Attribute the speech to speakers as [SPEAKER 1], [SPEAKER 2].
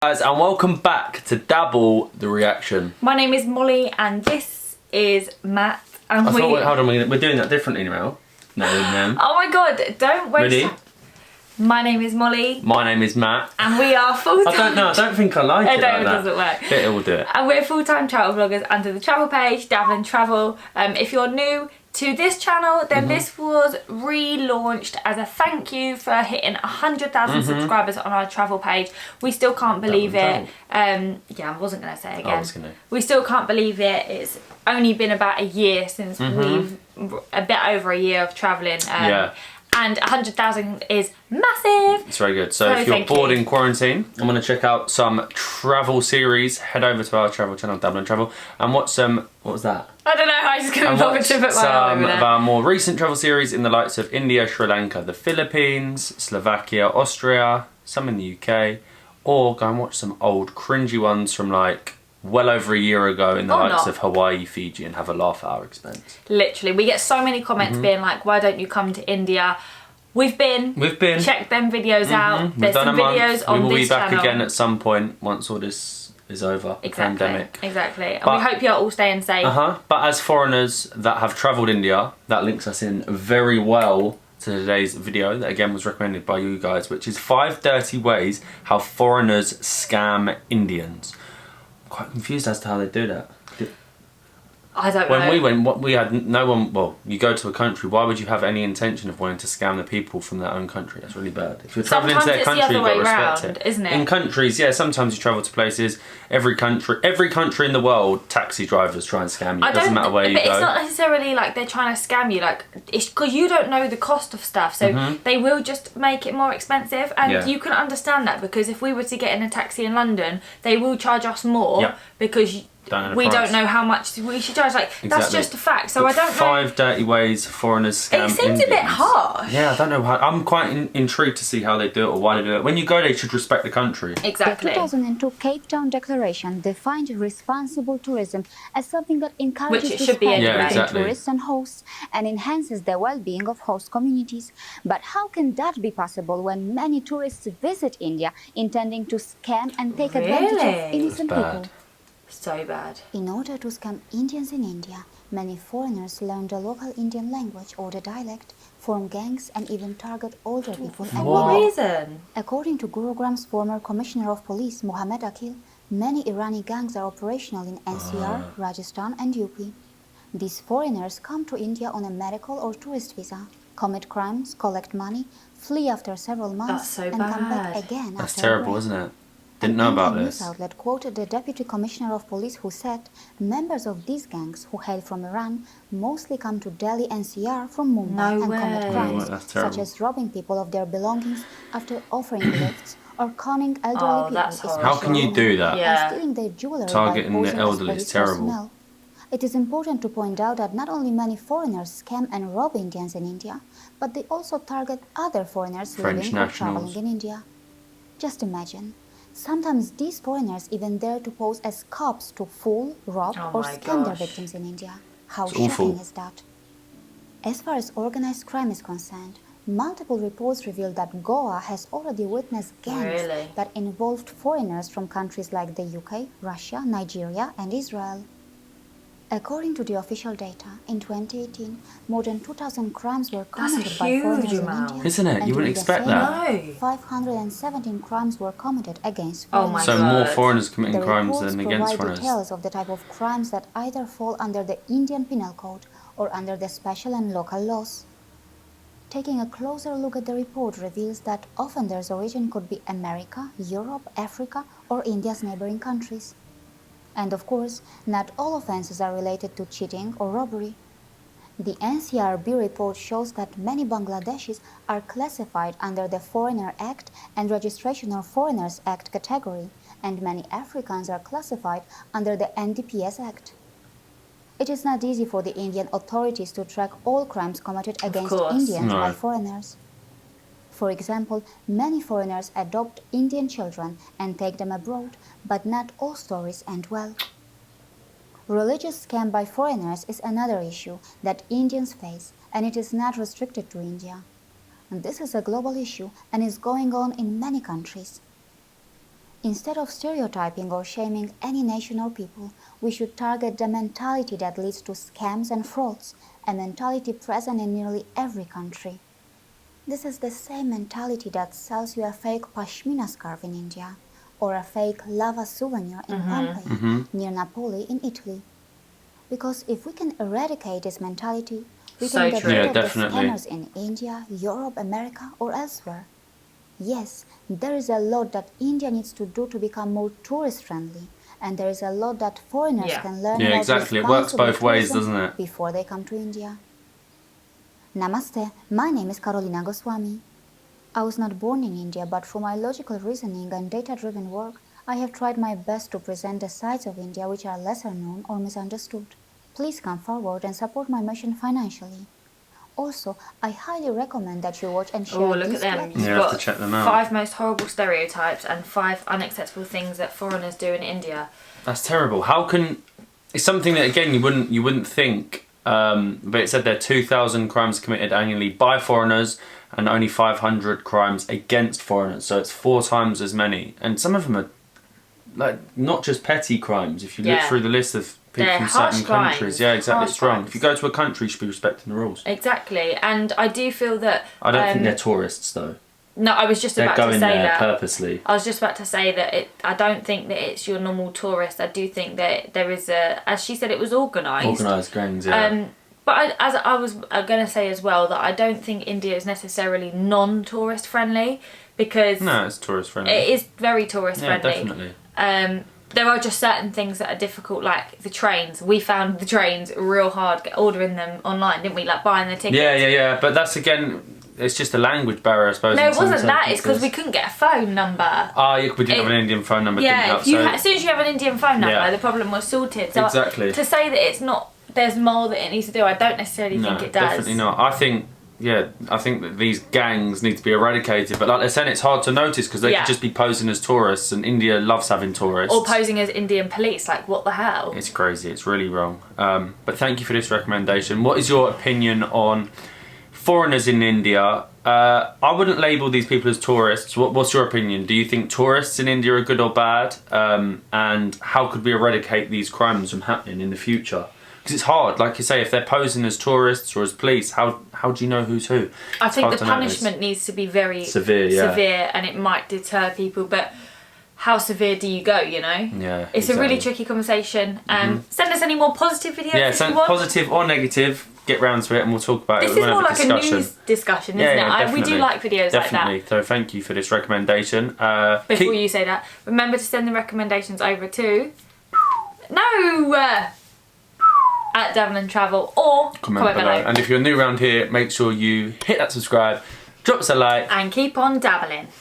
[SPEAKER 1] Guys, and welcome back to Dabble the Reaction.
[SPEAKER 2] My name is Molly and this is Matt. And
[SPEAKER 1] hold on, we're doing that differently now. No.
[SPEAKER 2] Oh my god, don't waste.
[SPEAKER 1] Ready?
[SPEAKER 2] My name is Molly.
[SPEAKER 1] My name is Matt.
[SPEAKER 2] And we are full-time.
[SPEAKER 1] I don't think I like it.
[SPEAKER 2] It doesn't work.
[SPEAKER 1] Yeah, it will do it.
[SPEAKER 2] And we're full-time travel vloggers under the travel page, Dabble and Travel. If you're new to this channel, then this was relaunched as a thank you for hitting 100,000 subscribers on our travel page. We still can't believe it. Yeah, I wasn't going to say it again. We still can't believe it. It's only been about a year since we've, a bit over a year of travelling.
[SPEAKER 1] Yeah.
[SPEAKER 2] And 100,000 is massive.
[SPEAKER 1] It's very good. So if you're bored in quarantine and want to check out some travel series, head over to our travel channel, Dabble and Travel, and watch some, what was that?
[SPEAKER 2] I don't know, I just couldn't bother to put my arm over there.
[SPEAKER 1] Some of our more recent travel series in the likes of India, Sri Lanka, the Philippines, Slovakia, Austria, some in the UK, or go and watch some old cringy ones from like well over a year ago in the likes of Hawaii, Fiji, and have a laugh at our expense.
[SPEAKER 2] Literally, we get so many comments being like, why don't you come to India? We've been. Check them videos out. There's some videos on this channel.
[SPEAKER 1] We will be back again at some point once all this is over, the pandemic.
[SPEAKER 2] Exactly, and we hope you're all staying safe.
[SPEAKER 1] But as foreigners that have travelled India, that links us in very well to today's video that again was recommended by you guys, which is 5 dirty ways how foreigners scam Indians. Quite confused as to how they do that.
[SPEAKER 2] I don't know.
[SPEAKER 1] When we went, we had no one. Well, you go to a country, why would you have any intention of wanting to scam the people from their own country? That's really bad. If you're travelling to their country, you've got to respect it.
[SPEAKER 2] Isn't it?
[SPEAKER 1] In countries, yeah, sometimes you travel to places. Every country in the world, taxi drivers try and scam you. It doesn't matter where you go.
[SPEAKER 2] But it's not necessarily like they're trying to scam you. Like it's because you don't know the cost of stuff, so they will just make it more expensive. And you can understand that because if we were to get in a taxi in London, they will charge us more because we don't know how much we should charge. Like that's just a fact. So I don't know.
[SPEAKER 1] 5 dirty ways foreigners scam
[SPEAKER 2] It seems
[SPEAKER 1] Indians.
[SPEAKER 2] a bit harsh.
[SPEAKER 1] Yeah, I don't know how. I'm quite intrigued to see how they do it or why they do it. When you go, they should respect the country.
[SPEAKER 2] Exactly.
[SPEAKER 3] The 2002 Cape Town Declaration defined responsible tourism as something that encourages respect between tourists and hosts and enhances the well-being of host communities. But how can that be possible when many tourists visit India intending to scam and take advantage of innocent people?
[SPEAKER 2] So bad.
[SPEAKER 3] In order to scam Indians in India, many foreigners learn the local Indian language or the dialect, form gangs and even target older people and
[SPEAKER 2] what reason?
[SPEAKER 3] According to Gurugram's former Commissioner of Police, Mohammed Akil, many Irani gangs are operational in NCR, Rajasthan and UP. These foreigners come to India on a medical or tourist visa, commit crimes, collect money, flee after several months and come back again.
[SPEAKER 1] That's terrible, isn't it? Didn't know about this.
[SPEAKER 3] News outlet quoted the Deputy Commissioner of Police who said members of these gangs who hail from Iran mostly come to Delhi NCR from Mumbai and commit crimes such as robbing people of their belongings after offering lifts or conning elderly people.
[SPEAKER 1] How can you do that?
[SPEAKER 3] And stealing their jewelry
[SPEAKER 1] Targeting the elderly is terrible.
[SPEAKER 3] Personnel. It is important to point out that not only many foreigners scam and rob Indians in India, but they also target other foreigners living or traveling in India. Just imagine. Sometimes these foreigners even dare to pose as cops to fool, rob or scam their victims in India. How shocking is that? As far as organized crime is concerned, multiple reports reveal that Goa has already witnessed gangs that involved foreigners from countries like the UK, Russia, Nigeria and Israel. According to the official data, in 2018, more than 2,000 crimes were committed by foreigners in India.
[SPEAKER 1] Isn't it? You wouldn't expect that.
[SPEAKER 2] No.
[SPEAKER 3] 517 crimes were committed against foreigners.
[SPEAKER 1] So more foreigners committing crimes than against foreigners.
[SPEAKER 3] The reports provide details of the type of crimes that either fall under the Indian Penal Code or under the special and local laws. Taking a closer look at the report reveals that offenders' origin could be America, Europe, Africa, or India's neighboring countries. And of course, not all offenses are related to cheating or robbery. The NCRB report shows that many Bangladeshis are classified under the Foreigner Act and Registration of Foreigners Act category, and many Africans are classified under the NDPS Act. It is not easy for the Indian authorities to track all crimes committed against Indians by foreigners. For example, many foreigners adopt Indian children and take them abroad, but not all stories end well. Religious scam by foreigners is another issue that Indians face, and it is not restricted to India. And this is a global issue and is going on in many countries. Instead of stereotyping or shaming any nation or people, we should target the mentality that leads to scams and frauds, a mentality present in nearly every country. This is the same mentality that sells you a fake pashmina scarf in India, or a fake lava souvenir in Pompeii, near Napoli in Italy. Because if we can eradicate this mentality, we can get rid of the scammers in India, Europe, America, or elsewhere. Yes, there is a lot that India needs to do to become more tourist-friendly, and there is a lot that foreigners can learn about
[SPEAKER 1] exactly. It works both ways, doesn't it?
[SPEAKER 3] Before they come to India. Namaste, my name is Carolina Goswami. I was not born in India, but through my logical reasoning and data-driven work, I have tried my best to present the sides of India which are lesser known or misunderstood. Please come forward and support my mission financially. Also, I highly recommend that you watch and share
[SPEAKER 2] look at them. You've
[SPEAKER 1] have to check them out.
[SPEAKER 2] 5 most horrible stereotypes and 5 unacceptable things that foreigners do in India.
[SPEAKER 1] That's terrible. How can... It's something that, again, you wouldn't think, but it said there are 2,000 crimes committed annually by foreigners and only 500 crimes against foreigners. So it's 4 times as many. And some of them are, like, not just petty crimes. If you look through the list of people from certain countries. Yeah, exactly. It's wrong. If you go to a country, you should be respecting the rules.
[SPEAKER 2] Exactly. And I do feel that...
[SPEAKER 1] I don't think they're tourists, though.
[SPEAKER 2] No, I was just about to say that.
[SPEAKER 1] They're going there purposely.
[SPEAKER 2] I was just about to say that I don't think that it's your normal tourist. I do think that there is as she said, it was organised.
[SPEAKER 1] Organised gangs, yeah.
[SPEAKER 2] But as I was going to say as well, that I don't think India is necessarily non-tourist friendly, because... No,
[SPEAKER 1] it's tourist friendly.
[SPEAKER 2] It is very tourist friendly.
[SPEAKER 1] Yeah, definitely.
[SPEAKER 2] There are just certain things that are difficult, like the trains. We found the trains real hard ordering them online, didn't we? Like buying the tickets.
[SPEAKER 1] Yeah. But that's, again, it's just a language barrier, I suppose.
[SPEAKER 2] No, it wasn't that. It's because we couldn't get a phone number.
[SPEAKER 1] We didn't have an Indian phone number.
[SPEAKER 2] Yeah, as soon as you have an Indian phone number, the problem was sorted. So
[SPEAKER 1] exactly.
[SPEAKER 2] To say that it's not, there's more that it needs to do, I don't necessarily think it does.
[SPEAKER 1] Definitely not. I think that these gangs need to be eradicated, but like they're saying, it's hard to notice because they could just be posing as tourists, and India loves having tourists.
[SPEAKER 2] Or posing as Indian police, like what the hell?
[SPEAKER 1] It's crazy, it's really wrong. But thank you for this recommendation. What is your opinion on foreigners in India? I wouldn't label these people as tourists. What's your opinion? Do you think tourists in India are good or bad? And how could we eradicate these crimes from happening in the future? Because it's hard, like you say, if they're posing as tourists or as police, how do you know who's who?
[SPEAKER 2] I think the punishment needs to be very severe, and it might deter people, but how severe do you go, you know?
[SPEAKER 1] Yeah,
[SPEAKER 2] it's a really tricky conversation. Send us any more positive videos if you want.
[SPEAKER 1] Positive or negative, get round to it and we'll talk about it.
[SPEAKER 2] This is more like a news discussion, isn't it? We do like videos like that.
[SPEAKER 1] So thank you for this recommendation.
[SPEAKER 2] Before you say that, remember to send the recommendations over to... at Devon & Travel, or comment below.
[SPEAKER 1] And if you're new around here, make sure you hit that subscribe, drop us a like,
[SPEAKER 2] and keep on dabbling.